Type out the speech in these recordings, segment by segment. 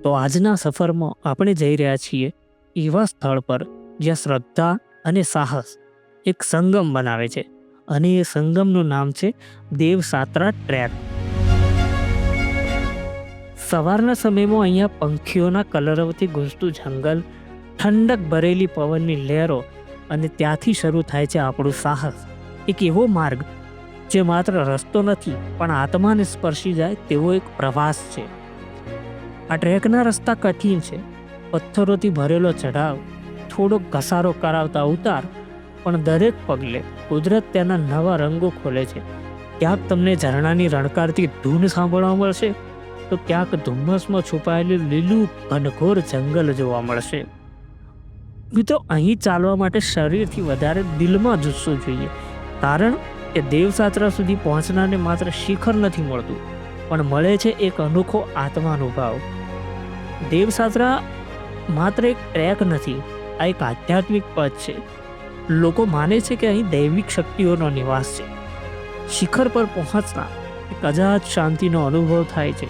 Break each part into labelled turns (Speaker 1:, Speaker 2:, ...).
Speaker 1: તો આજના સફરમાં આપણે જઈ રહ્યા છીએ એવા સ્થળ પર જ્યાં શ્રદ્ધા અને સાહસ એક સંગમ બનાવે છે, અને એ સંગમનું નામ છે દેવસાત્રા ટ્રેક. સવારના સમયમાં અહીંયા પંખીઓના કલરવથી ગુંજતું જંગલ, ઠંડક ભરેલી પવનની લહેરો, અને ત્યાંથી શરૂ થાય છે આપણું સાહસ. એક એવો માર્ગ જે માત્ર રસ્તો નથી પણ આત્માને સ્પર્શી જાય તેવો એક પ્રવાસ છે. આ ટ્રેકના રસ્તા કઠિન છે, પથ્થરોથી ભરેલો ચઢાવ, થોડોક ઘસારો કરાવતા ઉતાર, પણ દરેક પગલે કુદરત તેના નવા રંગો ખોલે છે. ક્યાંક તમને ઝરણાની રણકારતી ધૂન સાંભળવા મળશે, તો ક્યાંક ધુમ્મસમાં છુપાયેલું લીલું ઘનઘોર જંગલ જોવા મળશે. મિત્રો, અહીં ચાલવા માટે શરીરથી વધારે દિલમાં જુસ્સો જોઈએ, કારણ કે દેવસાત્રા સુધી પહોંચનારને માત્ર શિખર નથી મળતું, પણ મળે છે એક અનોખો આત્માનુભાવ. દેવસાત્રા માત્ર એક ટ્રેક નથી, આ એક આધ્યાત્મિક પથ છે. લોકો માને છે કે અહીં દૈવિક શક્તિઓનો નિવાસ છે. શિખર પર પહોંચતા એક અજાત શાંતિનો અનુભવ થાય છે,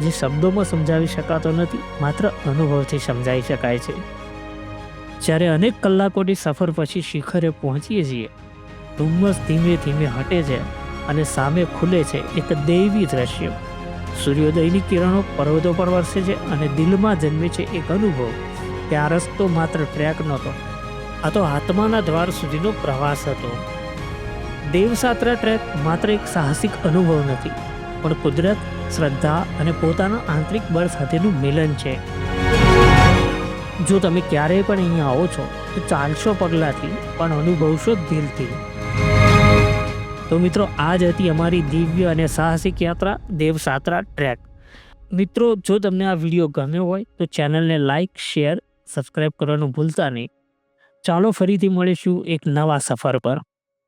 Speaker 1: જે શબ્દોમાં સમજાવી શકાતો નથી, માત્ર અનુભવથી સમજાઈ શકાય છે. જ્યારે અનેક કલાકોની સફર પછી શિખરે પહોંચીએ છીએ, ધુમ્મસ ધીમે ધીમે હટે છે અને સામે ખુલે છે એક દૈવી દ્રશ્ય. સૂર્યોદયની કિરણો પર્વતો પર વરસે છે અને દિલમાં જન્મે છે એક અનુભવ કે આ રસ્તો માત્ર ટ્રેક નહોતો, આ તો આત્માના દ્વાર સુધીનો પ્રવાસ હતો. દેવસાત્રા ટ્રેક માત્ર એક સાહસિક અનુભવ નથી, પણ કુદરત, શ્રદ્ધા અને પોતાના આંતરિક બળ સાથેનું મિલન છે. જો તમે ક્યારેય પણ અહીંયા આવો છો તો ચાલશો પગલાંથી, પણ અનુભવશો દિલથી. તો મિત્રો, આ જ હતી અમારી દિવ્ય અને સાહસિક યાત્રા દેવસાત્રા ટ્રેક. મિત્રો, જો તમને આ વિડીયો ગમ્યો હોય તો ચેનલને લાઇક, શેર, સબસ્ક્રાઈબ કરવાનું ભૂલતા નહીં. ચાલો ફરીથી મળીશું એક નવા સફર પર.